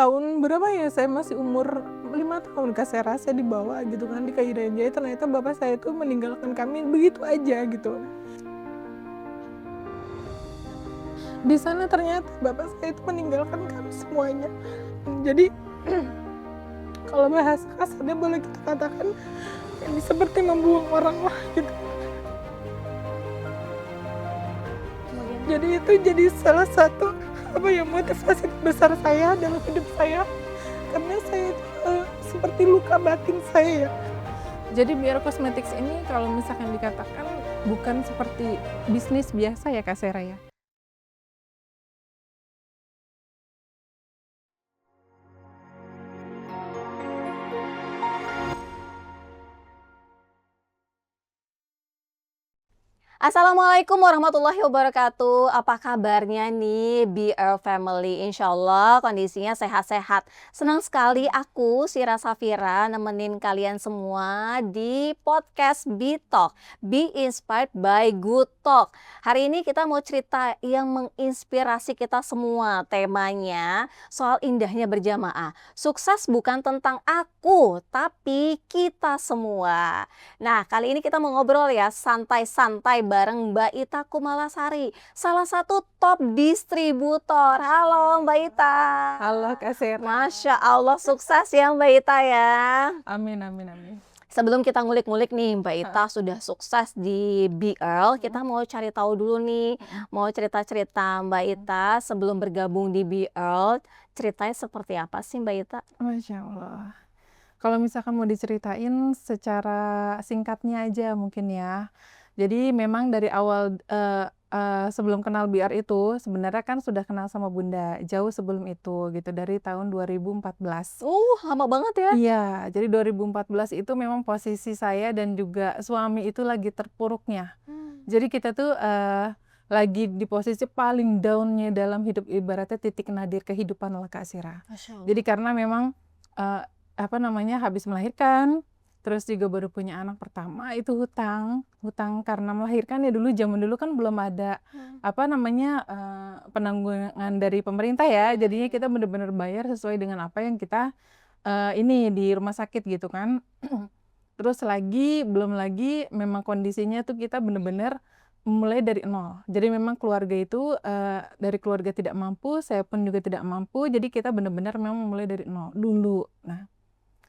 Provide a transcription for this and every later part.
tahun berapa ya, saya masih umur 5 tahun Kak, saya rasa dibawa gitu kan di Irian Jaya, ternyata bapak saya itu meninggalkan kami begitu aja gitu. Di sana ternyata bapak saya itu meninggalkan kami semuanya. Jadi kalau bahasa kasarnya boleh kita katakan ini seperti membuang orang lah gitu. Jadi itu jadi salah satu motivasi besar saya dalam hidup saya, karena saya itu, seperti luka batin saya ya. Jadi Biar Cosmetics ini kalau misalkan dikatakan bukan seperti bisnis biasa ya Kak Sera ya. Assalamualaikum warahmatullahi wabarakatuh. Apa kabarnya nih BR Family? Insya Allah kondisinya sehat-sehat. Senang sekali aku Sira Safira nemenin kalian semua di podcast Bitalk, Be Inspired by Good Talk. Hari ini kita mau cerita yang menginspirasi kita semua. Temanya soal indahnya berjamaah. Sukses bukan tentang aku, tapi kita semua. Nah, kali ini kita mau ngobrol ya, santai-santai bareng Mbak Ita Kumalasari, salah satu top distributor. Halo Mbak Ita. Halo Kak Sera. Masya Allah, sukses ya Mbak Ita ya. Amin, amin, amin. Sebelum kita ngulik-ngulik nih Mbak Ita sudah sukses di BL, kita mau cari tahu dulu nih, mau cerita-cerita Mbak Ita sebelum bergabung di BL, ceritanya seperti apa sih Mbak Ita? Masya Allah. Kalau misalkan mau diceritain secara singkatnya aja mungkin ya. Jadi memang dari awal sebelum kenal BR itu sebenarnya kan sudah kenal sama Bunda jauh sebelum itu gitu, dari tahun 2014. Lama banget ya? Iya, jadi 2014 itu memang posisi saya dan juga suami itu lagi terpuruknya. Jadi kita tuh lagi di posisi paling down-nya dalam hidup, ibaratnya titik nadir kehidupan lah Kak Sira. Jadi karena memang habis melahirkan, terus juga baru punya anak pertama, itu hutang karena melahirkan ya, zaman dulu kan belum ada penanggungan dari pemerintah ya, jadinya kita benar-benar bayar sesuai dengan apa yang kita ini di rumah sakit gitu kan. Terus belum lagi memang kondisinya tuh kita benar-benar mulai dari nol. Jadi memang keluarga itu dari keluarga tidak mampu, saya pun juga tidak mampu, jadi kita benar-benar memang mulai dari nol dulu. Nah,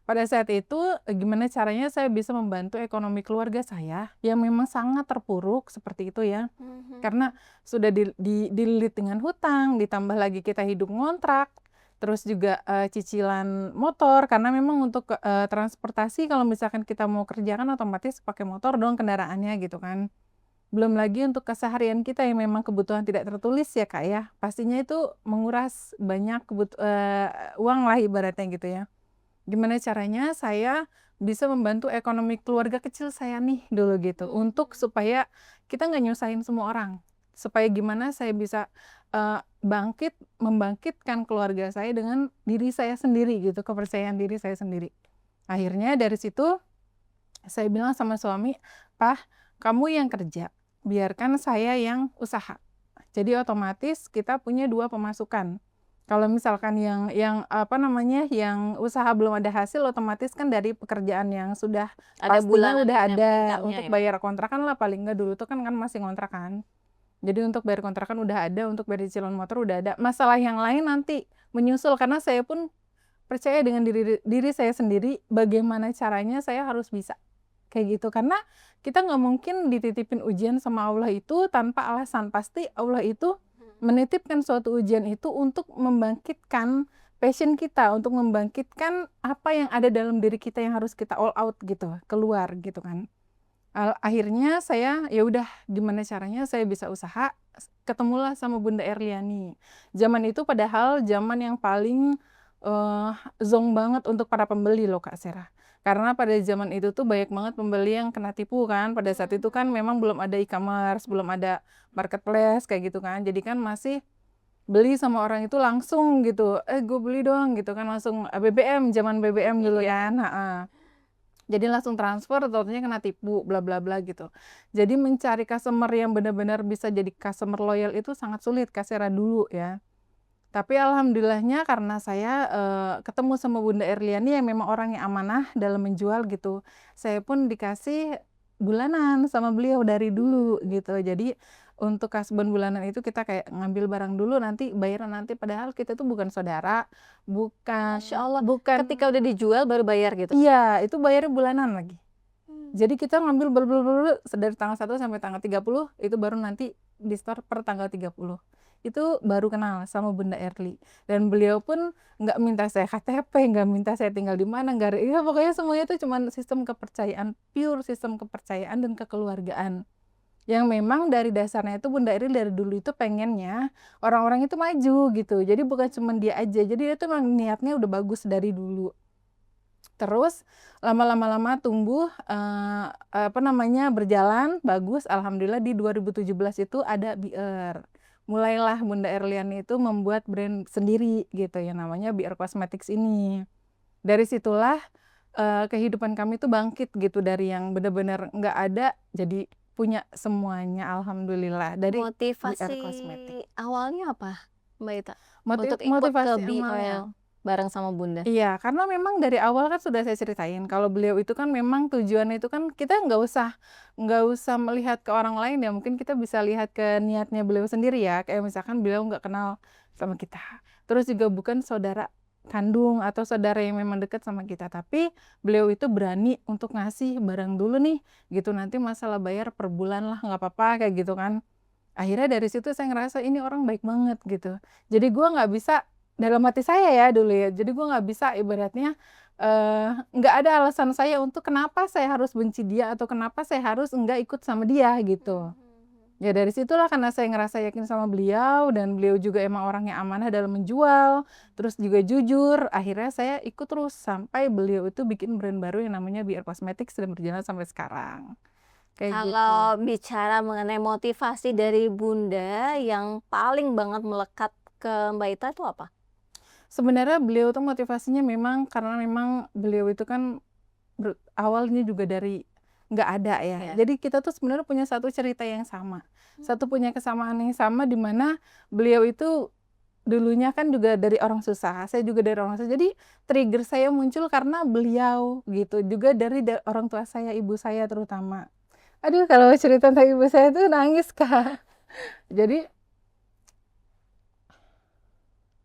pada saat itu gimana caranya saya bisa membantu ekonomi keluarga saya yang memang sangat terpuruk seperti itu ya. Karena sudah dililit dengan hutang, ditambah lagi kita hidup ngontrak, terus juga cicilan motor, karena memang untuk transportasi kalau misalkan kita mau kerjakan otomatis pakai motor dong kendaraannya gitu kan. Belum lagi untuk keseharian kita yang memang kebutuhan tidak tertulis ya Kak ya, pastinya itu menguras banyak uang lah ibaratnya gitu ya. Gimana caranya saya bisa membantu ekonomi keluarga kecil saya nih dulu gitu, untuk supaya kita nggak nyusahin semua orang. Supaya gimana saya bisa membangkitkan keluarga saya dengan diri saya sendiri gitu, kepercayaan diri saya sendiri. Akhirnya dari situ saya bilang sama suami, "Pah, kamu yang kerja, biarkan saya yang usaha." Jadi otomatis kita punya 2 pemasukan. Kalau misalkan yang usaha belum ada hasil, otomatis kan dari pekerjaan yang sudah Ada pastinya bulanan udah ada income-nya untuk ya? bayar kontrakan lah, paling nggak dulu tuh kan masih kontrakan. Jadi untuk bayar kontrakan udah ada, untuk bayar cicilan motor udah ada. Masalah yang lain nanti menyusul, karena saya pun percaya dengan diri saya sendiri, bagaimana caranya saya harus bisa kayak gitu. Karena kita nggak mungkin dititipin ujian sama Allah itu tanpa alasan. Pasti Allah itu menitipkan suatu ujian itu untuk membangkitkan passion kita, untuk membangkitkan apa yang ada dalam diri kita yang harus kita all out gitu, keluar gitu kan. Akhirnya saya ya udah gimana caranya saya bisa usaha, ketemulah sama Bunda Erliani. Zaman itu padahal zaman yang paling zonk banget untuk para pembeli loh Kak Sera. Karena pada zaman itu tuh banyak banget pembeli yang kena tipu kan. Pada saat itu kan memang belum ada e-commerce, belum ada marketplace kayak gitu kan. Jadi kan masih beli sama orang itu langsung gitu. Gue beli dong gitu kan, langsung BBM, zaman BBM dulu kan. Jadi langsung transfer, tentunya kena tipu, bla bla bla gitu. Jadi mencari customer yang benar-benar bisa jadi customer loyal itu sangat sulit Kak Sera dulu ya. Tapi alhamdulillahnya karena saya, ketemu sama Bunda Erliani yang memang orang yang amanah dalam menjual gitu. Saya pun dikasih bulanan sama beliau dari dulu gitu. Jadi untuk kasbon bulanan itu kita kayak ngambil barang dulu nanti bayaran nanti, padahal kita tuh bukan saudara, Masya Allah, bukan ketika udah dijual baru bayar gitu? iya, itu bayarnya bulanan lagi. Jadi kita ngambil dari tanggal 1 sampai tanggal 30 itu baru nanti di-store per tanggal 30. Itu baru kenal sama Bunda Erli. Dan beliau pun nggak minta saya KTP, nggak minta saya tinggal di mana, nggak ada ya pokoknya semuanya itu cuman sistem kepercayaan, pure sistem kepercayaan dan kekeluargaan. Yang memang dari dasarnya itu Bunda Erli dari dulu itu pengennya orang-orang itu maju gitu. Jadi bukan cuman dia aja, jadi dia tuh emang niatnya udah bagus dari dulu. Terus lama tumbuh, berjalan bagus, alhamdulillah di 2017 itu ada BR. Mulailah Bunda Erliani itu membuat brand sendiri gitu yang namanya BR Cosmetics ini. Dari situlah, kehidupan kami tuh bangkit gitu dari yang bener-bener nggak ada jadi punya semuanya alhamdulillah dari BR Motivasi Cosmetics. awalnya apa, Mbak Ita? Untuk ikut ke Motivasi awalnya BL bareng sama Bunda? iya, karena memang dari awal kan sudah saya ceritain kalau beliau itu kan memang tujuannya itu kan kita nggak usah melihat ke orang lain ya, mungkin kita bisa lihat ke niatnya beliau sendiri ya, kayak misalkan beliau nggak kenal sama kita, terus juga bukan saudara kandung atau saudara yang memang dekat sama kita, tapi beliau itu berani untuk ngasih barang dulu nih, gitu, nanti masalah bayar per bulan lah nggak apa-apa, kayak gitu kan. Akhirnya dari situ saya ngerasa ini orang baik banget gitu. Jadi gua nggak bisa dalam hati saya ya dulu ya, jadi gua nggak bisa ibaratnya, nggak ada alasan saya untuk kenapa saya harus benci dia atau kenapa saya harus enggak ikut sama dia gitu. Ya dari situlah karena saya ngerasa yakin sama beliau dan beliau juga emang orang yang amanah dalam menjual, terus juga jujur, akhirnya saya ikut terus sampai beliau itu bikin brand baru yang namanya BR Cosmetics dan berjalan sampai sekarang. Kayak gitu. Kalau bicara mengenai motivasi dari Bunda yang paling banget melekat ke Mbak Ita itu apa? Sebenarnya beliau tuh motivasinya memang karena memang beliau itu kan awalnya juga dari nggak ada ya. Iya. Jadi kita tuh sebenarnya punya satu cerita yang sama. Satu punya kesamaan yang sama di mana beliau itu dulunya kan juga dari orang susah, saya juga dari orang susah. Jadi trigger saya muncul karena beliau gitu, juga dari orang tua saya, ibu saya terutama. Aduh kalau cerita tentang ibu saya tuh nangis, Kak. Jadi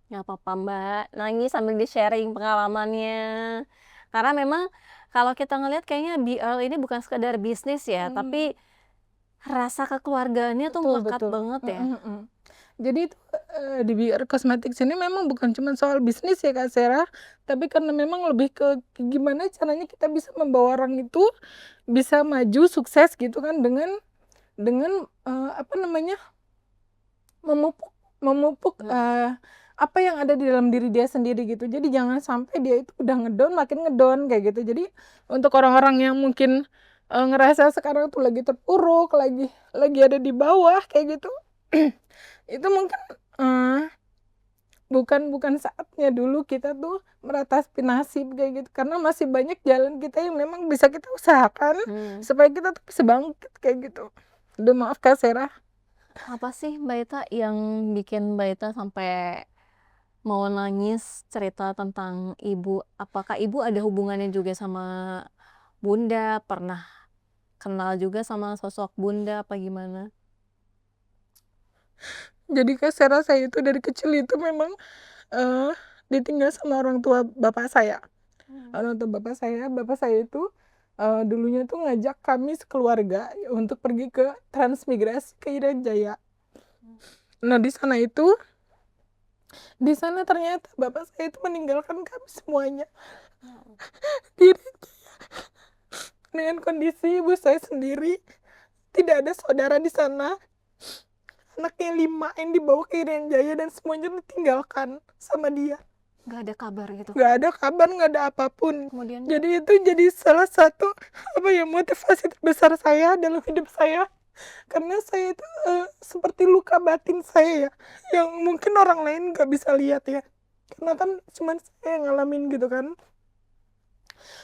Nggak apa-apa Mbak, nangis sambil di-sharing pengalamannya. Karena memang kalau kita ngelihat kayaknya BL ini bukan sekedar bisnis ya, tapi rasa kekeluargaannya tuh betul melekat betul. banget ya. Jadi itu, di BR Cosmetics ini memang bukan cuma soal bisnis ya Kak Sera, tapi karena memang lebih ke gimana caranya kita bisa membawa orang itu bisa maju sukses gitu kan dengan, memupuk memupuk, apa yang ada di dalam diri dia sendiri gitu. Jadi jangan sampai dia itu udah ngedown makin ngedown kayak gitu. Jadi untuk orang-orang yang mungkin, ngerasa sekarang tuh lagi terpuruk, lagi ada di bawah kayak gitu, itu mungkin, bukan saatnya dulu kita tuh meratapi nasib kayak gitu, karena masih banyak jalan kita yang memang bisa kita usahakan supaya kita tuh bisa bangkit kayak gitu. Aduh maaf Kak Sera. Apa sih Mbak Ita yang bikin Mbak Ita sampai mau nangis cerita tentang ibu? Apakah ibu ada hubungannya juga sama Bunda? Pernah kenal juga sama sosok Bunda apa gimana? Jadi Kak Sera, saya itu dari kecil itu memang, ditinggal sama orang tua bapak saya. Orang tua bapak saya itu, dulunya tuh ngajak kami sekeluarga untuk pergi ke transmigrasi ke Irian Jaya. Nah di sana ternyata bapak saya itu meninggalkan kami semuanya di Irian Jaya. Dengan kondisi ibu saya sendiri, tidak ada saudara di sana. Anaknya 5 yang dibawa ke Irian Jaya dan semuanya ditinggalkan sama dia. Nggak ada kabar gitu. Nggak ada kabar, nggak ada apapun. Kemudian Jadi itu jadi salah satu motivasi terbesar saya dalam hidup saya. Karena saya itu seperti luka batin saya ya, yang mungkin orang lain nggak bisa lihat ya. Karena kan cuma saya yang ngalamin gitu kan.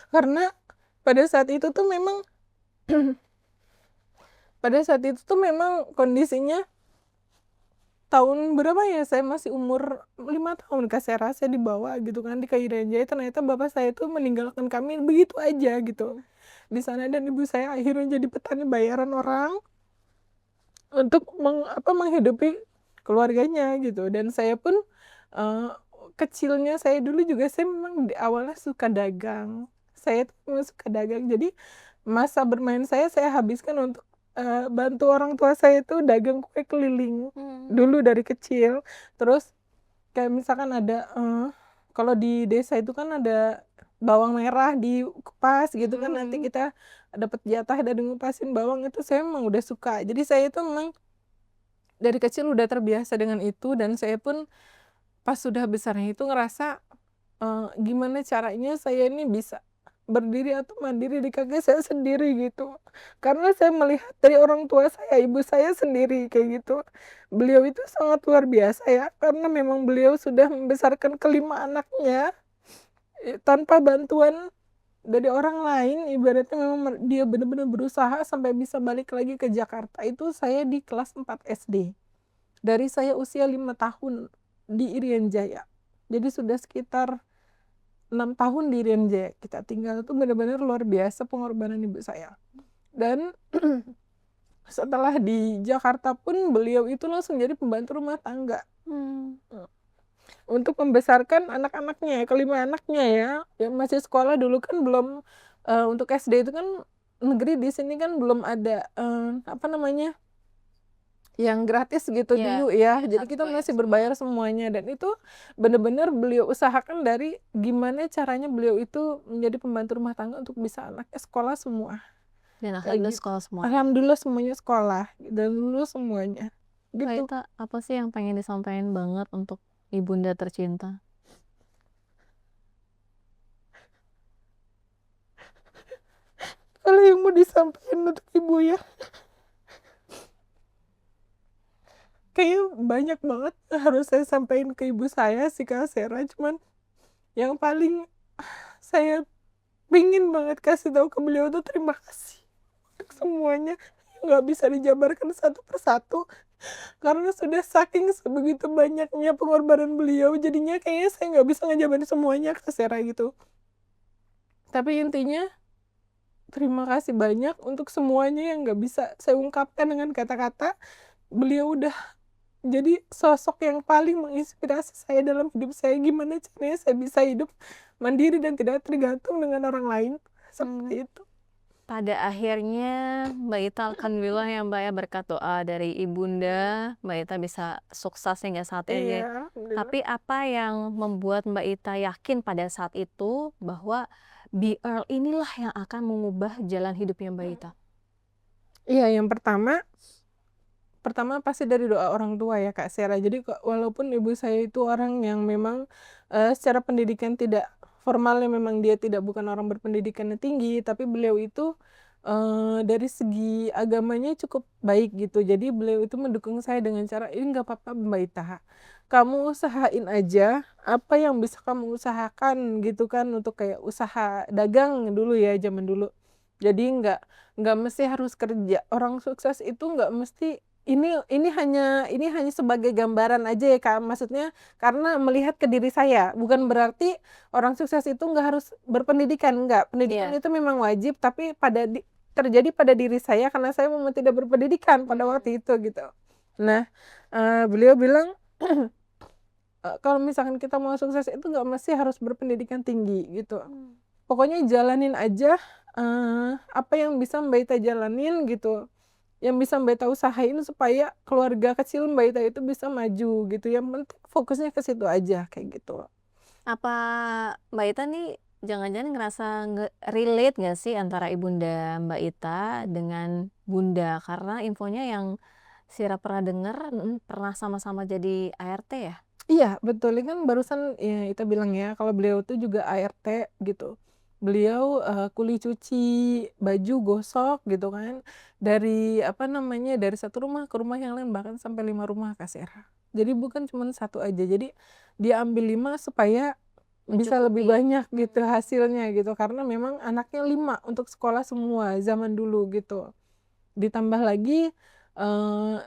Karena pada saat itu tuh memang kondisinya tahun berapa ya, saya masih umur 5 tahun Kak, saya rasa dibawa gitu kan di Irian Jaya, ternyata bapak saya tuh meninggalkan kami begitu aja gitu di sana, dan ibu saya akhirnya jadi petani bayaran orang untuk menghidupi keluarganya gitu. Dan saya pun, kecilnya saya dulu juga saya memang di awalnya suka dagang. Saya tuh memang suka dagang, jadi masa bermain saya habiskan untuk, bantu orang tua saya itu dagang kue keliling, dulu dari kecil. Terus kayak misalkan ada, kalau di desa itu kan ada bawang merah dikupas gitu kan, nanti kita dapat jatah dari ngupasin bawang, itu saya memang udah suka. Jadi saya itu memang dari kecil udah terbiasa dengan itu, dan saya pun pas sudah besarnya itu ngerasa, gimana caranya saya ini bisa berdiri atau mandiri di kaki saya sendiri gitu. Karena saya melihat dari orang tua saya, ibu saya sendiri kayak gitu. Beliau itu sangat luar biasa ya, karena memang beliau sudah membesarkan kelima anaknya, tanpa bantuan dari orang lain, ibaratnya memang dia benar-benar berusaha sampai bisa balik lagi ke Jakarta. Itu saya di kelas 4 SD. Dari saya usia 5 tahun di Irian Jaya. Jadi sudah sekitar 6 tahun di Irian Jaya kita tinggal, itu benar-benar luar biasa pengorbanan ibu saya. Dan setelah di Jakarta pun beliau itu langsung jadi pembantu rumah tangga. Untuk membesarkan anak-anaknya, kelima anaknya ya, yang masih sekolah dulu kan belum, untuk SD itu kan negeri di sini kan belum ada, apa namanya, yang gratis gitu dulu ya. Jadi kita masih berbayar semuanya, dan itu benar-benar beliau usahakan dari gimana caranya beliau itu menjadi pembantu rumah tangga untuk bisa anaknya sekolah semua. Dan Kayak alhamdulillah gitu. sekolah semua. Alhamdulillah semuanya sekolah dan lulus semuanya. Mbak Gitu. Ita, apa sih yang pengen disampaikan banget untuk ibunda tercinta? Kalau yang mau disampaikan untuk ibu ya, kayaknya banyak banget harus saya sampaikan ke ibu saya sih Kak Sera, cuman yang paling saya pingin banget kasih tahu ke beliau tuh terima kasih untuk semuanya, nggak bisa dijabarkan satu persatu karena sudah saking sebegitu banyaknya pengorbanan beliau, jadinya kayaknya saya nggak bisa ngejabarin semuanya Kak Sera gitu. Tapi intinya terima kasih banyak untuk semuanya yang nggak bisa saya ungkapkan dengan kata-kata. Beliau udah jadi sosok yang paling menginspirasi saya dalam hidup saya, gimana caranya saya bisa hidup mandiri dan tidak tergantung dengan orang lain, seperti itu. Pada akhirnya Mbak Ita alhamdulillah ya Mbak ya, berkat doa dari ibunda Mbak Ita bisa sukses hingga saat ini. Iya, alhamdulillah. Tapi apa yang membuat Mbak Ita yakin pada saat itu bahwa BR inilah yang akan mengubah jalan hidupnya Mbak Ita? Iya, yang pertama pasti dari doa orang tua ya Kak Sera. Jadi walaupun ibu saya itu orang yang memang, secara pendidikan tidak formalnya memang dia bukan orang berpendidikan yang tinggi, tapi beliau itu, dari segi agamanya cukup baik gitu. Jadi beliau itu mendukung saya dengan cara, "Ini nggak apa-apa Mbak Ita, kamu usahain aja apa yang bisa kamu usahakan," gitu kan, untuk kayak usaha dagang dulu ya, zaman dulu. Jadi nggak mesti harus kerja. Orang sukses itu nggak mesti ini hanya sebagai gambaran aja ya Kak, maksudnya karena melihat ke diri saya, bukan berarti orang sukses itu nggak harus berpendidikan, enggak. Pendidikan itu memang wajib, tapi terjadi pada diri saya karena saya memang tidak berpendidikan pada waktu itu gitu. Nah, beliau bilang, kalau misalkan kita mau sukses itu nggak mesti harus berpendidikan tinggi gitu. Pokoknya jalanin aja, apa yang bisa Mbak Ita jalanin gitu. Yang bisa Mbak Ita usahain supaya keluarga kecil Mbak Ita itu bisa maju gitu, yang penting fokusnya ke situ aja, kayak gitu. Apa Mbak Ita nih jangan-jangan ngerasa relate nggak sih antara ibunda Mbak Ita dengan bunda? Karena infonya yang Sira pernah dengar pernah sama-sama jadi ART ya? Iya betul, ini kan barusan ya Ita bilang ya kalau beliau tuh juga ART gitu. Beliau, kuli cuci baju, gosok gitu kan, dari apa namanya, dari satu rumah ke rumah yang lain, bahkan sampai 5 rumah Kak Sera. Jadi bukan cuma satu aja, jadi dia ambil 5 supaya bisa lebih banyak gitu hasilnya gitu, karena memang anaknya 5 untuk sekolah semua zaman dulu gitu. Ditambah lagi,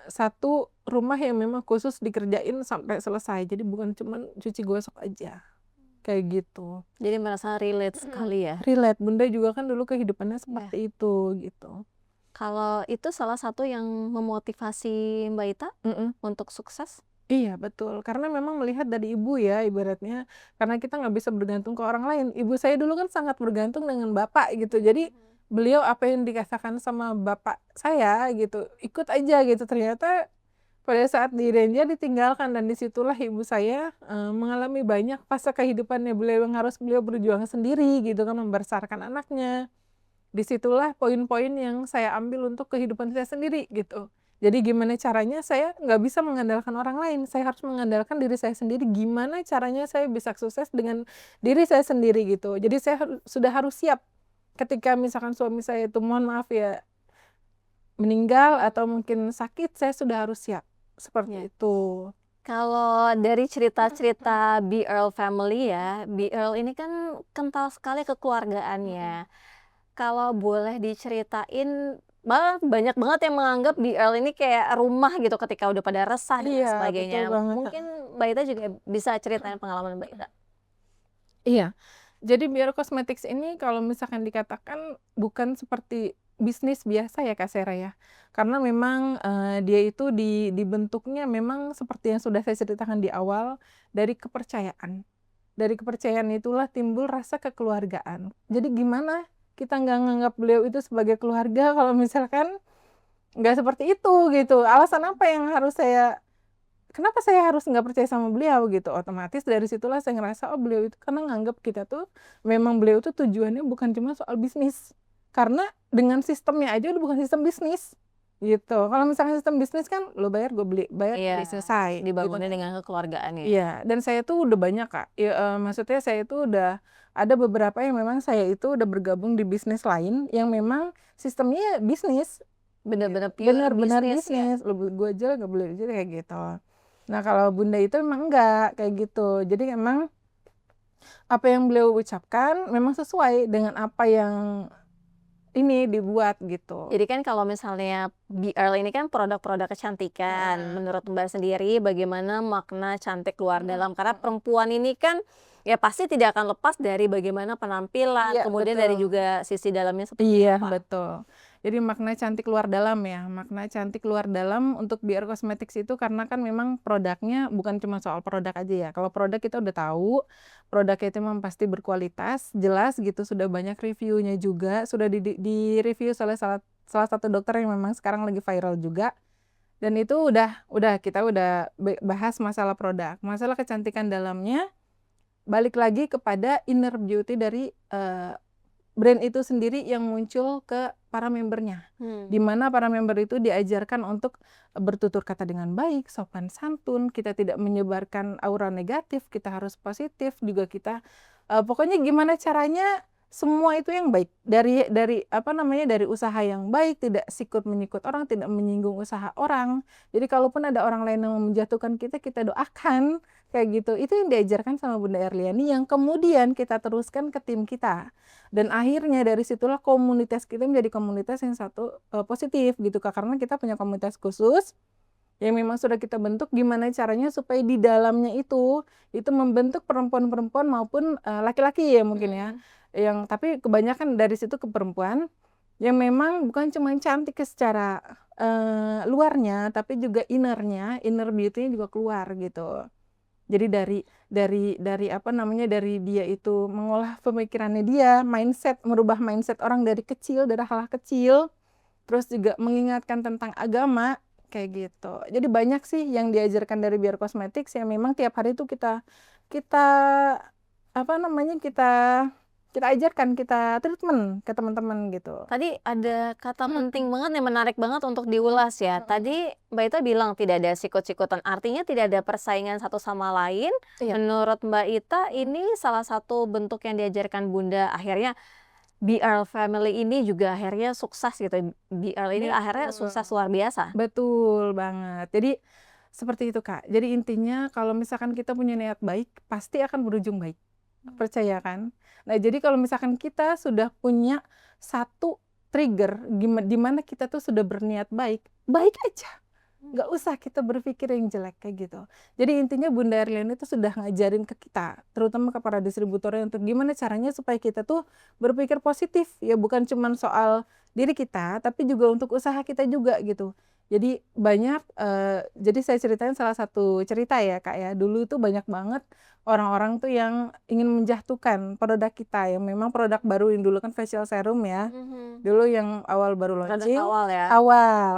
satu rumah yang memang khusus dikerjain sampai selesai. Jadi bukan cuman cuci gosok aja, kayak gitu. Jadi merasa relate sekali ya? Relate, Bunda juga kan dulu kehidupannya Iya. seperti itu, gitu. Kalau itu salah satu yang memotivasi Mbak Ita Mhm. untuk sukses? Iya, betul. Karena memang melihat dari ibu ya, ibaratnya karena kita nggak bisa bergantung ke orang lain. Ibu saya dulu kan sangat bergantung dengan bapak gitu. Jadi beliau apa yang dikatakan sama bapak saya gitu, ikut aja gitu. Ternyata pada saat di Ranger ditinggalkan dan disitulah ibu saya mengalami banyak fase kehidupannya beliau yang harus beliau berjuang sendiri gitu kan, membesarkan anaknya. Disitulah poin-poin yang saya ambil untuk kehidupan saya sendiri gitu. Jadi gimana caranya saya nggak bisa mengandalkan orang lain, saya harus mengandalkan diri saya sendiri, gimana caranya saya bisa sukses dengan diri saya sendiri gitu. Jadi saya sudah harus siap ketika misalkan suami saya itu mohon maaf ya, meninggal atau mungkin sakit, saya sudah harus siap, Ya. seperti itu. Kalau dari cerita-cerita BL family ya, BL ini kan kental sekali kekeluargaannya. Kalau boleh diceritain, malah banyak banget yang menganggap BL ini kayak rumah gitu ketika udah pada resah dan lain Iya, betul sebagainya. banget, Mungkin Mbak Ita juga bisa ceritain pengalaman Mbak Ita? Iya. Jadi Biar Cosmetics ini kalau misalkan dikatakan bukan seperti bisnis biasa ya Kak Sera ya. Karena memang, dia itu dibentuknya memang seperti yang sudah saya ceritakan di awal, dari kepercayaan. Dari kepercayaan itulah timbul rasa kekeluargaan. Jadi gimana kita nggak nganggap beliau itu sebagai keluarga kalau misalkan nggak seperti itu gitu. Alasan apa yang harus kenapa saya harus nggak percaya sama beliau gitu, otomatis dari situlah saya ngerasa, oh beliau itu karena nganggap kita tuh, memang beliau tuh tujuannya bukan cuma soal bisnis. Karena dengan sistemnya aja udah bukan sistem bisnis, gitu. Kalau misalnya sistem bisnis kan, lo bayar gue beli, bayar Iya, beli selesai, gitu dibangunnya kan. dengan kekeluargaan ya. Iya, dan saya tuh udah banyak Kak, maksudnya saya itu udah ada beberapa yang memang saya itu udah bergabung di bisnis lain, yang memang sistemnya bisnis. Bener-bener pure Benar-benar bisnis ya. bisnis, lo gue jual nggak boleh jual kayak gitu. Nah kalau Bunda itu memang enggak kayak gitu. Jadi memang apa yang beliau ucapkan memang sesuai dengan apa yang ini dibuat gitu. Jadi kan kalau misalnya BL ini kan produk-produk kecantikan. Menurut Mbak sendiri bagaimana makna cantik luar dalam? Karena perempuan ini kan ya pasti tidak akan lepas dari bagaimana penampilan, Iya kemudian dari betul. juga sisi dalamnya seperti Iya apa. betul. Jadi makna cantik luar dalam ya, makna cantik luar dalam untuk BR Cosmetics itu karena kan memang produknya bukan cuma soal produk aja ya. Kalau produk kita udah tahu, produknya itu memang pasti berkualitas, jelas gitu, sudah banyak reviewnya juga, sudah di-review oleh salah satu dokter yang memang sekarang lagi viral juga. Dan itu kita udah bahas masalah produk. Masalah kecantikan dalamnya balik lagi kepada inner beauty dari brand itu sendiri yang muncul ke para membernya. Di mana para member itu diajarkan untuk bertutur kata dengan baik, sopan santun, kita tidak menyebarkan aura negatif, kita harus positif, juga kita pokoknya gimana caranya semua itu yang baik. Dari apa namanya, dari usaha yang baik, tidak sikut-menyikut orang, tidak menyinggung usaha orang. Jadi kalaupun ada orang lain yang menjatuhkan kita, kita doakan kayak gitu. Itu yang diajarkan sama Bunda Erliani yang kemudian kita teruskan ke tim kita. Dan akhirnya dari situlah komunitas kita menjadi komunitas yang positif gitu Kak, karena kita punya komunitas khusus yang memang sudah kita bentuk gimana caranya supaya di dalamnya itu membentuk perempuan-perempuan maupun laki-laki ya mungkin ya, yang tapi kebanyakan dari situ ke perempuan yang memang bukan cuma cantik secara luarnya, tapi juga inner beauty-nya juga keluar gitu. Jadi dari apa namanya, dari dia itu mengolah pemikirannya dia, merubah mindset orang dari kecil, dari hal-hal kecil, terus juga mengingatkan tentang agama, kayak gitu. Jadi banyak sih yang diajarkan dari Biar Cosmetics yang memang tiap hari itu kita kita apa namanya, kita ajarkan, kita treatment ke teman-teman gitu. Tadi ada kata penting banget yang menarik banget untuk diulas ya. Tadi Mbak Ita bilang tidak ada sikut-sikutan, artinya tidak ada persaingan satu sama lain. Iya. Menurut Mbak Ita ini salah satu bentuk yang diajarkan Bunda, akhirnya BL family ini juga akhirnya sukses gitu. BL ini akhirnya sukses luar biasa. Betul banget. Jadi seperti itu Kak. Jadi intinya kalau misalkan kita punya niat baik, pasti akan berujung baik. Percaya kan? Nah, jadi kalau misalkan kita sudah punya satu trigger di mana kita tuh sudah berniat baik, baik aja. Nggak usah kita berpikir yang jelek kayak gitu. Jadi intinya Bunda Erliana itu sudah ngajarin ke kita, terutama ke para distributornya untuk gimana caranya supaya kita tuh berpikir positif ya, bukan cuman soal diri kita, tapi juga untuk usaha kita juga gitu. Jadi banyak, jadi saya ceritain salah satu cerita ya Kak ya, dulu tuh banyak banget orang-orang tuh yang ingin menjatuhkan produk kita yang memang produk baru yang dulu kan facial serum ya. Mhm. Dulu yang awal baru Produk launching, awal ya?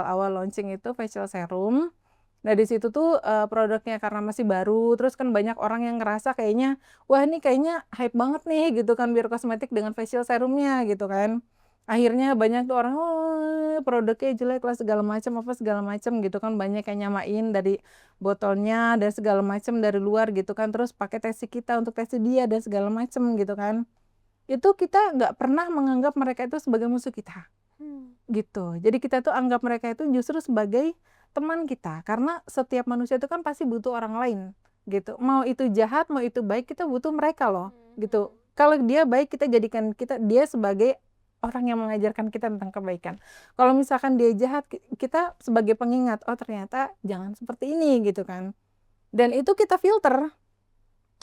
awal launching itu facial serum. Nah di situ tuh, produknya karena masih baru, terus kan banyak orang yang ngerasa kayaknya, "Wah ini kayaknya hype banget nih," gitu kan, biar kosmetik dengan facial serumnya gitu kan. Akhirnya banyak tuh orang, "Oh produknya jelek lah," segala macam, apa segala macam gitu kan, banyak yang nyamain dari botolnya dan segala macam dari luar gitu kan, terus pakai tekstil kita untuk tekstil dia dan segala macam gitu kan. Itu kita nggak pernah menganggap mereka itu sebagai musuh kita. Mmm. Gitu. Jadi kita tuh anggap mereka itu justru sebagai teman kita, karena setiap manusia itu kan pasti butuh orang lain, gitu. Mau itu jahat, mau itu baik, kita butuh mereka loh, gitu. Kalau dia baik, kita jadikan dia sebagai orang yang mengajarkan kita tentang kebaikan. Kalau misalkan dia jahat, kita sebagai pengingat, oh ternyata jangan seperti ini, gitu kan. Dan itu kita filter.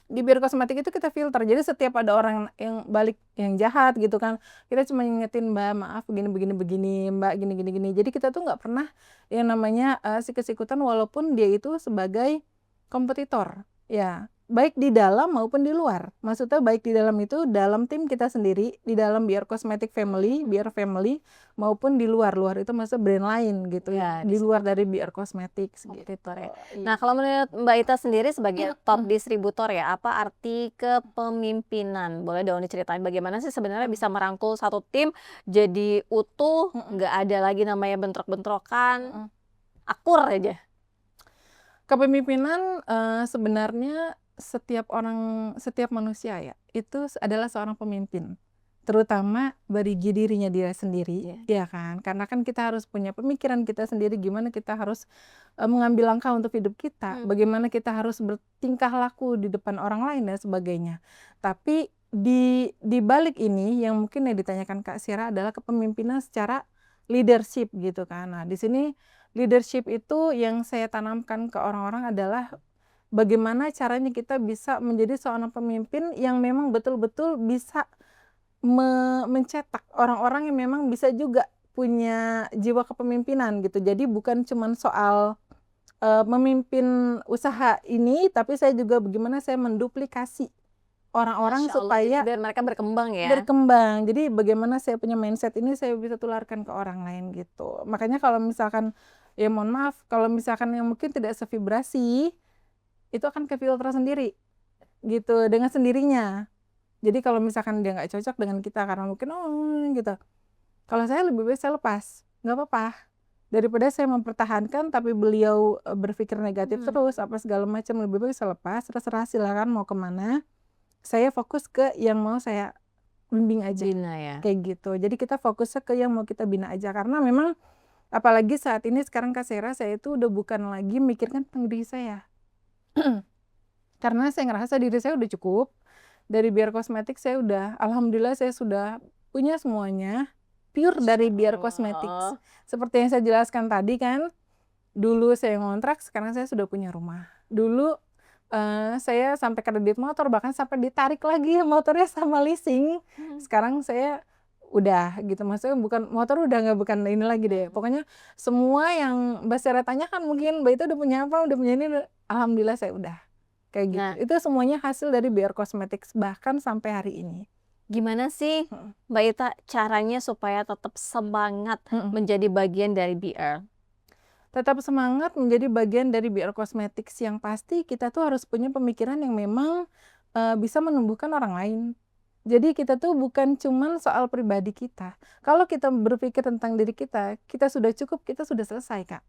Di bir kosmetik itu kita filter, jadi setiap ada orang yang balik yang jahat gitu kan, kita cuma ngingetin, "Mbak, maaf begini begini begini, Mbak, gini gini gini." Jadi kita tuh nggak pernah yang namanya, sikut-sikutan walaupun dia itu sebagai kompetitor, ya. Baik di dalam maupun di luar. Maksudnya baik di dalam itu dalam tim kita sendiri, di dalam BR Cosmetic Family, BR Family, maupun di luar. Luar itu maksudnya brand lain gitu, Iya, di luar dari BR Cosmetics gitu. kompetitor ya. Iya. Nah, kalau menurut Mbak Ita sendiri sebagai top distributor ya, apa arti kepemimpinan? Boleh dong diceritain bagaimana sih sebenarnya bisa merangkul satu tim jadi utuh, nggak ada lagi namanya bentrok-bentrokan, akur aja? Kepemimpinan, sebenarnya setiap manusia ya, itu adalah seorang pemimpin. Terutama bagi dirinya dia sendiri, Iya. ya kan? Karena kan kita harus punya pemikiran kita sendiri, gimana kita harus, mengambil langkah untuk hidup kita, bagaimana kita harus bertingkah laku di depan orang lain dan sebagainya. Tapi di balik ini yang mungkin yang ditanyakan Kak Sira adalah kepemimpinan secara leadership gitu kan. Nah, di sini leadership itu yang saya tanamkan ke orang-orang adalah bagaimana caranya kita bisa menjadi seorang pemimpin yang memang betul-betul bisa mencetak orang-orang yang memang bisa juga punya jiwa kepemimpinan gitu. Jadi bukan cuman soal, memimpin usaha ini, tapi saya juga bagaimana saya menduplikasi orang-orang Masya Allah, jadi supaya biar mereka berkembang ya? berkembang. Jadi bagaimana saya punya mindset ini saya bisa tularkan ke orang lain gitu. Makanya kalau misalkan, ya mohon maaf, kalau misalkan yang mungkin tidak sevibrasi, itu akan ke-filter sendiri, gitu, dengan sendirinya. Jadi kalau misalkan dia nggak cocok dengan kita karena mungkin, oh gitu, kalau saya lebih baik saya lepas, nggak apa-apa. Daripada saya mempertahankan tapi beliau, berpikir negatif terus, apa segala macam, lebih baik saya lepas, terserah silakan mau kemana. Saya fokus ke yang mau saya bimbing aja, Bina ya? kayak gitu. Jadi kita fokusnya ke yang mau kita bina aja, karena memang apalagi saat ini sekarang Kak Sera, saya itu udah bukan lagi mikirkan tentang diri saya. Karena saya ngerasa diri saya udah cukup, dari Biar Cosmetics saya udah alhamdulillah saya sudah punya semuanya, pure dari Biar Cosmetics. Oh. Seperti yang saya jelaskan tadi kan, dulu saya ngontrak, sekarang saya sudah punya rumah. Dulu, saya sampai kredit motor, bahkan sampai ditarik lagi motornya sama leasing. Sekarang saya udah gitu, maksudnya bukan ini lagi deh. Pokoknya semua yang Mbak Sera tanyakan mungkin, Mbak itu udah punya apa, udah punya ini, alhamdulillah saya udah, kayak gitu. Nah, Itu semuanya hasil dari Biar Cosmetics, bahkan sampai hari ini. gimana sih Mbak Ita caranya supaya tetap semangat menjadi bagian dari BR? Tetap semangat menjadi bagian dari BR Cosmetics, yang pasti kita tuh harus punya pemikiran yang memang, bisa menumbuhkan orang lain. Jadi kita tuh bukan cuman soal pribadi kita. Kalau kita berpikir tentang diri kita, kita sudah cukup, kita sudah selesai, Kak.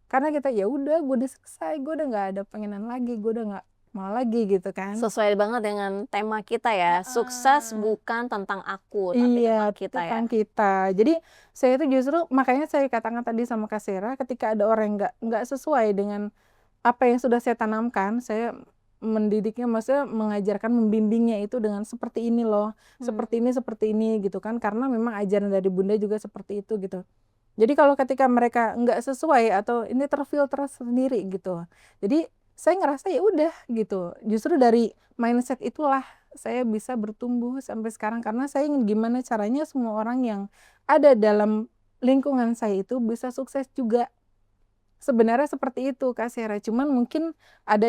Karena kita, ya udah gue udah selesai, gue udah nggak ada pengenan lagi, gue udah nggak mau lagi gitu kan. Sesuai banget dengan tema kita ya, sukses bukan tentang aku, tapi Iya, tentang kita ya? tentang kita. Jadi saya itu justru makanya saya katakan tadi sama Kak Sera, ketika ada orang yang nggak sesuai dengan apa yang sudah saya tanamkan, saya mendidiknya, maksudnya mengajarkan, membimbingnya itu dengan seperti ini loh, seperti ini gitu kan, karena memang ajaran dari Bunda juga seperti itu gitu. Jadi kalau ketika mereka nggak sesuai atau ini terfilter sendiri gitu. Jadi saya ngerasa ya udah gitu. Justru dari mindset itulah saya bisa bertumbuh sampai sekarang karena saya ingin gimana caranya semua orang yang ada dalam lingkungan saya itu bisa sukses juga. Sebenarnya seperti itu Kak Sera, cuman mungkin ada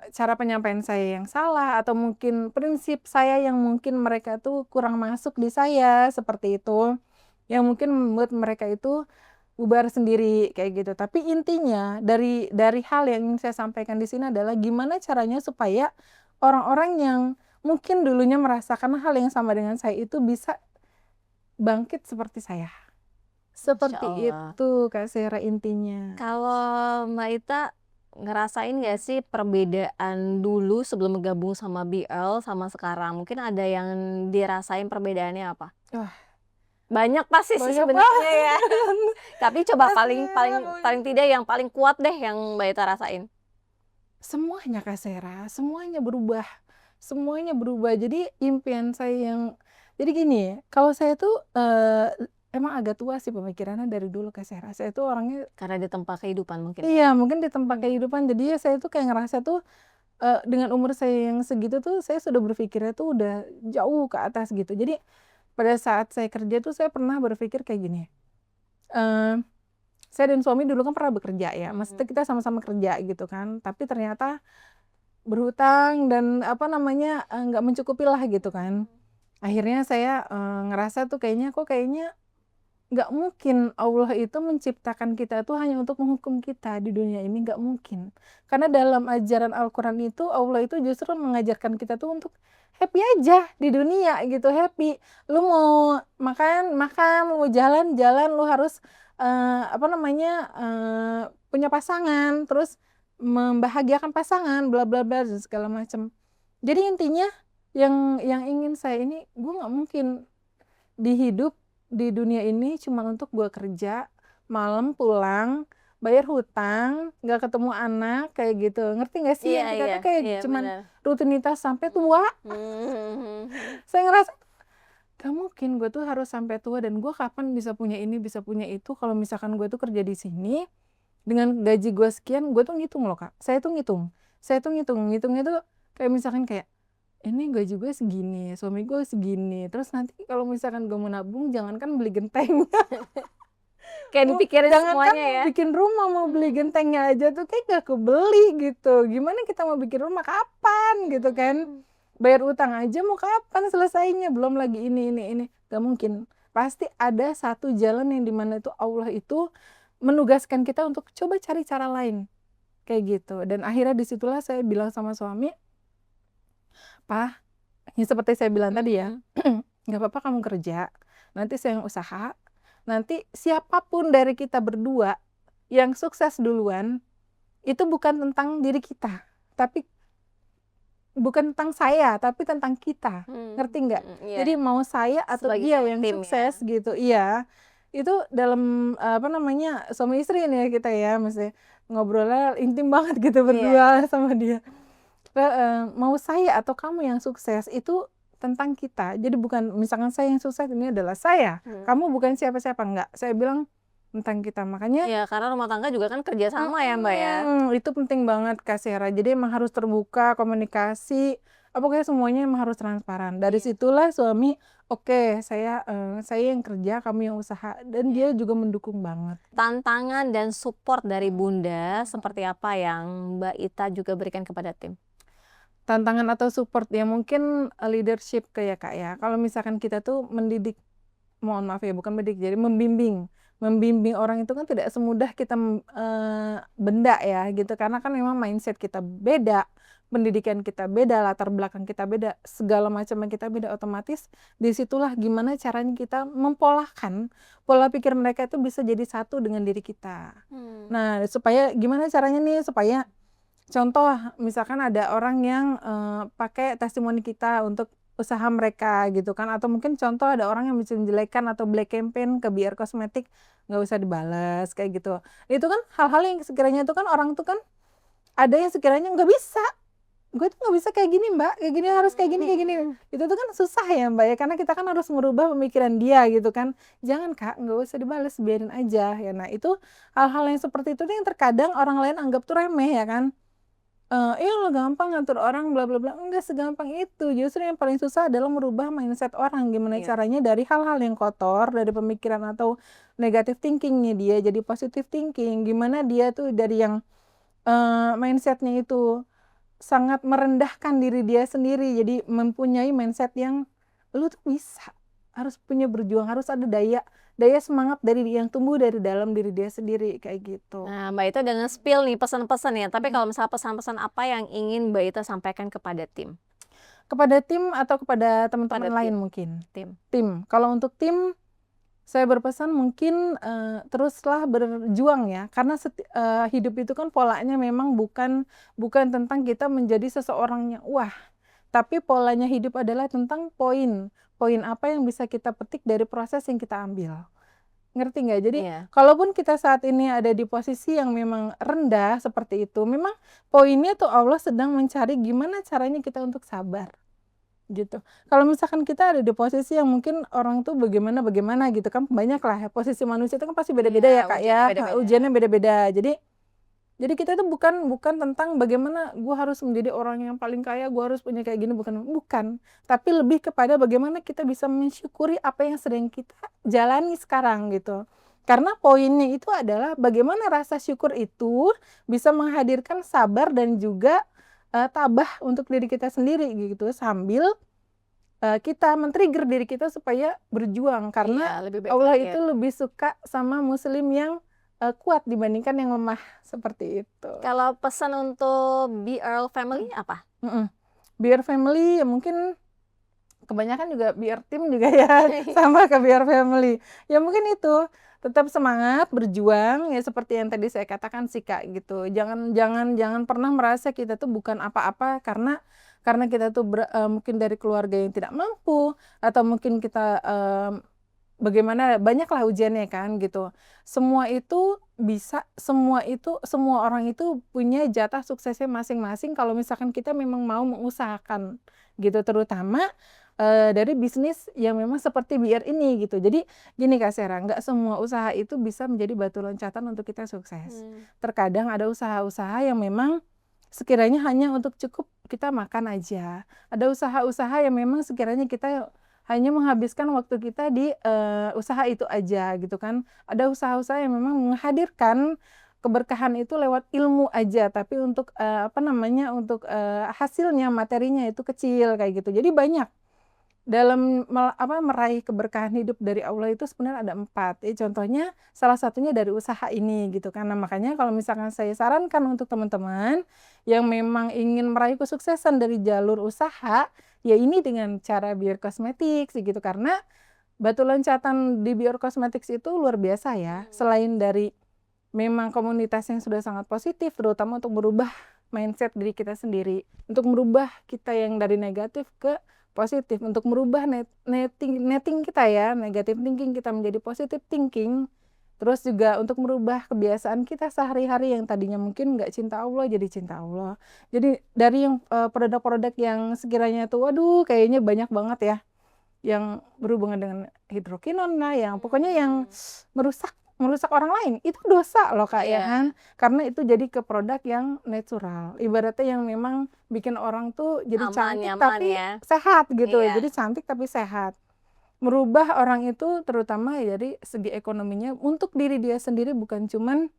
cara penyampaian saya yang salah atau mungkin prinsip saya yang mungkin mereka tuh kurang masuk di saya, seperti itu. Yang mungkin membuat mereka itu bubar sendiri kayak gitu. Tapi intinya dari hal yang ingin saya sampaikan di sini adalah gimana caranya supaya orang-orang yang mungkin dulunya merasakan hal yang sama dengan saya itu bisa bangkit seperti saya. Masya Seperti Allah. itu Kak Sera intinya. Kalau Mbak Ita ngerasain nggak sih perbedaan dulu sebelum bergabung sama BL sama sekarang? Mungkin ada yang dirasain perbedaannya apa? Wah, Banyak pasti sih banyak sebenarnya ya. banget. Tapi coba Kak paling Sera, paling paling tidak yang paling kuat deh yang Mbak Ita rasain. semuanya Kak Sera, semuanya berubah. Semuanya berubah. Jadi impian saya yang jadi gini, kalau saya tuh emang agak tua sih pemikirannya dari dulu Kak Sera. Saya tuh orangnya Karena di tempat kehidupan mungkin ya? iya mungkin di tempat Hmm. kehidupan jadi ya saya tuh kayak ngerasa tuh dengan umur saya yang segitu tuh saya sudah berpikirnya tuh udah jauh ke atas gitu. Jadi pada saat saya kerja tuh saya pernah berpikir kayak gini, eee, saya dan suami dulu kan pernah bekerja ya, Mhm. maksudnya kita sama-sama kerja gitu kan, tapi ternyata berhutang dan apa namanya, nggak mencukupilah gitu kan. Akhirnya saya, ngerasa tuh kayaknya nggak mungkin Allah itu menciptakan kita tuh hanya untuk menghukum kita di dunia ini, nggak mungkin. Karena dalam ajaran Al-Quran itu Allah itu justru mengajarkan kita tuh untuk happy aja di dunia gitu, happy. Lu mau makan, makan, lu mau jalan, jalan, lu harus apa namanya, punya pasangan, terus membahagiakan pasangan, bla bla bla dan segala macam. Jadi intinya yang ingin saya ini, gue nggak mungkin di hidup di dunia ini cuma untuk gue kerja, malam pulang, bayar hutang, nggak ketemu anak, kayak gitu. Ngerti nggak sih Iya yang kita iya tuh kayak iya cuman benar. rutinitas sampai tua. Mhm. Saya ngerasa gak mungkin gue tuh harus sampai tua dan gue kapan bisa punya ini, bisa punya itu kalau misalkan gue tuh kerja di sini dengan gaji gue sekian, gue tuh ngitung loh Kak. Saya tuh ngitung, ngitungnya tuh kayak misalkan kayak ini gaji gue segini, suami gue segini. Terus nanti kalau misalkan gue mau nabung, jangankan beli genteng. Kayak dipikirin Jangankan semuanya mau ya? bikin rumah, mau beli Mhm. gentengnya aja tuh kayak gak kebeli gitu. Gimana kita mau bikin rumah kapan gitu kan? Mhm. Bayar utang aja mau kapan selesainya? Belum lagi ini. Gak mungkin. Pasti ada satu jalan yang dimana itu Allah itu menugaskan kita untuk coba cari cara lain. Kayak gitu. Dan akhirnya disitulah saya bilang sama suami, "Pah, ya seperti saya bilang tadi ya, Mhm. nggak apa-apa kamu kerja, nanti saya yang usaha, nanti siapapun dari kita berdua yang sukses duluan, itu bukan tentang diri kita, tapi bukan tentang saya, tapi tentang kita, ngerti nggak? Iya. Jadi mau saya atau Sebagai dia satu yang tim ya? sukses gitu iya. Itu dalam, apa namanya, suami istri nih ya kita ya, maksudnya ngobrolnya intim banget gitu Iya berdua iya. sama dia. Heeh, mau saya atau kamu yang sukses itu tentang kita. Jadi bukan misalkan saya yang sukses ini adalah saya, Mhm. kamu bukan siapa-siapa, enggak. Saya bilang tentang kita. Makanya Iya, karena rumah tangga juga kan kerja sama ya, Mbak, ya? itu penting banget Kak Sera. Jadi emang harus terbuka, komunikasi, pokoknya semuanya emang harus transparan. Dari Iya situlah suami, oke saya yang kerja, kamu yang usaha, dan iya. dia juga mendukung banget. Tantangan dan support dari Bunda seperti apa yang Mbak Ita juga berikan kepada tim? Tantangan atau support ya mungkin, leadership kayak Kak ya. Kalau misalkan kita tuh mendidik, mohon maaf ya bukan mendidik, jadi membimbing. Membimbing orang itu kan tidak semudah kita, benda ya gitu, karena kan memang mindset kita beda, pendidikan kita beda, latar belakang kita beda, segala macamnya kita beda, otomatis disitulah gimana caranya kita mempolahkan pola pikir mereka itu bisa jadi satu dengan diri kita. Mmm. Nah, supaya gimana caranya nih supaya contoh, misalkan ada orang yang, pakai testimoni kita untuk usaha mereka gitu kan, atau mungkin contoh ada orang yang bisa menjelekkan atau black campaign ke BR Kosmetik, nggak usah dibales, kayak gitu. Itu kan hal-hal yang sekiranya itu kan orang tuh kan ada yang sekiranya gue tuh nggak bisa kayak gini Mbak, kayak gini harus kayak gini kayak gini. Itu tuh kan susah ya Mbak ya, karena kita kan harus merubah pemikiran dia gitu kan. Jangan Kak, nggak usah dibales, biarin aja ya. Nah itu hal-hal yang seperti itu tuh yang terkadang orang lain anggap tuh remeh ya kan. Lo gampang ngatur orang bla bla bla, enggak segampang itu. Justru yang paling susah adalah merubah mindset orang. Gimana Iya. caranya dari hal-hal yang kotor, dari pemikiran atau negative thinkingnya dia jadi positive thinking. Gimana dia tuh dari yang mindsetnya itu sangat merendahkan diri dia sendiri, jadi mempunyai mindset yang lu tuh bisa, harus punya berjuang, harus ada daya daya semangat dari yang tumbuh dari dalam diri dia sendiri kayak gitu. Nah, Mbak Ita udah nge-spill nih pesan-pesan ya, tapi Mhm. kalau misalnya pesan-pesan apa yang ingin Mbak Ita sampaikan kepada tim? Kepada tim atau kepada Kepada teman-teman lain tim mungkin? tim. Tim, kalau untuk tim saya berpesan mungkin, teruslah berjuang ya, karena hidup itu kan polanya memang bukan bukan tentang kita menjadi seseorang yang wah, tapi polanya hidup adalah tentang poin. Poin apa yang bisa kita petik dari proses yang kita ambil. Ngerti nggak? Jadi, Iya. kalaupun kita saat ini ada di posisi yang memang rendah seperti itu, memang poinnya tuh Allah sedang mencari gimana caranya kita untuk sabar, gitu. Kalau misalkan kita ada di posisi yang mungkin orang tuh bagaimana-bagaimana gitu kan, banyak lah ya, posisi manusia itu kan pasti beda-beda ya Iya, Kak ujiannya ya, beda-beda. ujiannya beda-beda. Jadi kita itu bukan bukan tentang bagaimana gue harus menjadi orang yang paling kaya, gue harus punya kayak gini, bukan. Tapi lebih kepada bagaimana kita bisa mensyukuri apa yang sedang kita jalani sekarang gitu. Karena poinnya itu adalah bagaimana rasa syukur itu bisa menghadirkan sabar dan juga tabah untuk diri kita sendiri gitu. Sambil kita men-trigger diri kita supaya berjuang. Karena Iya, lebih baik Allah lagi ya. itu lebih suka sama muslim yang kuat dibandingkan yang lemah, seperti itu. Kalau pesan untuk BRL family apa? Mhm. Biar family ya mungkin kebanyakan juga biar tim juga ya, sama ke biar family. Ya mungkin itu, tetap semangat, berjuang, ya seperti yang tadi saya katakan sih Kak, gitu. Jangan jangan jangan pernah merasa kita tuh bukan apa-apa karena kita tuh mungkin dari keluarga yang tidak mampu, atau mungkin kita, bagaimana banyaklah ujiannya kan gitu. Semua itu bisa, semua orang itu punya jatah suksesnya masing-masing kalau misalkan kita memang mau mengusahakan gitu. Terutama dari bisnis yang memang seperti BR ini gitu. Jadi gini Kak Sera, nggak semua usaha itu bisa menjadi batu loncatan untuk kita sukses. Terkadang ada usaha-usaha yang memang sekiranya hanya untuk cukup kita makan aja. Ada usaha-usaha yang memang sekiranya kita hanya menghabiskan waktu kita di usaha itu aja gitu kan. Ada usaha-usaha yang memang menghadirkan keberkahan itu lewat ilmu aja, tapi untuk untuk hasilnya, materinya itu kecil kayak gitu. Jadi banyak dalam meraih keberkahan hidup dari Allah itu sebenarnya ada 4. Contohnya salah satunya dari usaha ini gitu kan. Nah, makanya kalau misalkan saya sarankan untuk teman-teman yang memang ingin meraih kesuksesan dari jalur usaha, ya ini dengan cara Bior Cosmetics gitu. Karena batu loncatan di Bior Cosmetics itu luar biasa ya. Selain dari memang komunitas yang sudah sangat positif, terutama untuk merubah mindset diri kita sendiri, untuk merubah kita yang dari negatif ke positif, untuk merubah netting kita ya, negative thinking kita menjadi positive thinking, terus juga untuk merubah kebiasaan kita sehari-hari yang tadinya mungkin nggak cinta Allah jadi cinta Allah. Jadi dari yang produk-produk yang sekiranya tuh waduh kayaknya banyak banget ya yang berhubungan dengan hidrokinon lah, yang pokoknya yang merusak merusak orang lain, itu dosa loh Kak ya Iya, kan. Karena itu jadi ke produk yang natural, ibaratnya yang memang bikin orang tuh jadi aman, cantik nyaman tapi ya. sehat gitu. Iya. Jadi cantik tapi sehat. Merubah orang itu terutama ya dari segi ekonominya untuk diri dia sendiri, bukan cuman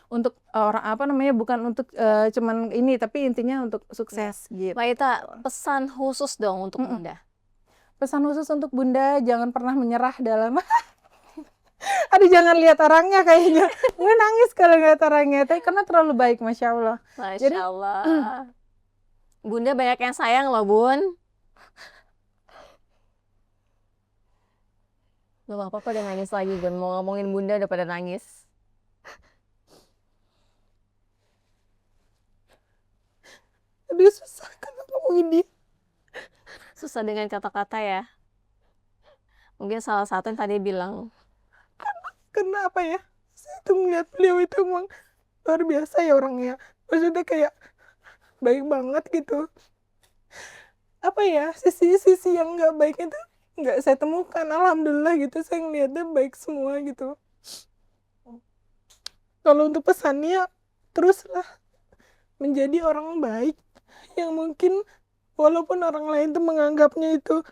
untuk bukan untuk cuman ini, tapi intinya untuk Iya. sukses gitu. Mbak Ita, pesan khusus dong untuk Mhm. Bunda. Pesan khusus untuk Bunda, jangan pernah menyerah dalam aduh jangan lihat orangnya kayaknya. Gue nangis kalau ngeliat orangnya, tapi karena terlalu baik, Masya Allah. Masya Jadi, Allah. Bunda banyak yang sayang loh, Bun. Gak apa-apa udah nangis lagi, Bun. Mau ngomongin Bunda udah pada nangis. aduh susah kalau ngomongin dia. Susah dengan kata-kata ya. Mungkin salah satu yang tadi bilang, Karena apa ya? Saya tuh melihat beliau itu emang luar biasa ya orangnya. Maksudnya kayak baik banget gitu. Apa ya, sisi-sisi yang nggak baik itu nggak saya temukan, alhamdulillah gitu, saya ngeliatnya baik semua gitu. Kalau untuk pesannya, teruslah menjadi orang baik yang mungkin walaupun orang lain tuh menganggapnya itu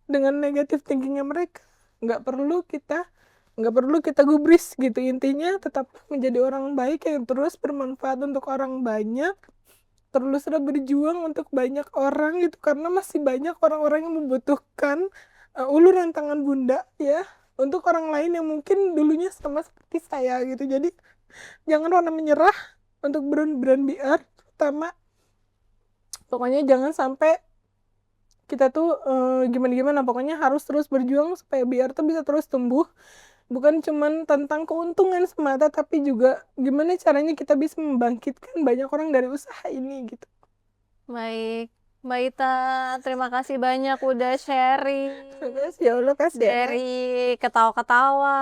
dengan negatif thinkingnya mereka, nggak perlu kita gubris gitu. Intinya tetap menjadi orang baik yang terus bermanfaat untuk orang banyak, teruslah berjuang untuk banyak orang gitu, karena masih banyak orang-orang yang membutuhkan uluran tangan bunda ya, untuk orang lain yang mungkin dulunya sama seperti saya gitu. Jadi jangan pernah menyerah untuk brand BR, terutama pokoknya jangan sampai kita tuh gimana-gimana, pokoknya harus terus berjuang supaya BR tuh bisa terus tumbuh. Bukan cuman tentang keuntungan semata, tapi juga gimana caranya kita bisa membangkitkan banyak orang dari usaha ini gitu. Baik, Mbak Ita, terima kasih banyak udah sharing. Terima kasih, ya Allah kasih ya. Dari ketawa-ketawa,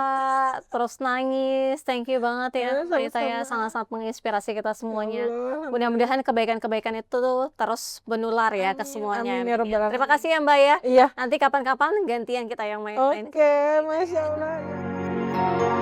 terus nangis. Thank you banget ya, Ya, Mbak Ita ya. sama-sama. Sangat-sangat menginspirasi kita Ya semuanya. Allah, Mudah-mudahan kebaikan-kebaikan itu tuh terus menular ya ke amin, semuanya. amin ya Amin. Rabbal Terima Alamin. kasih ya Mbak ya. Iya, Nanti kapan-kapan gantian kita yang main-main. oke, Masya Allah.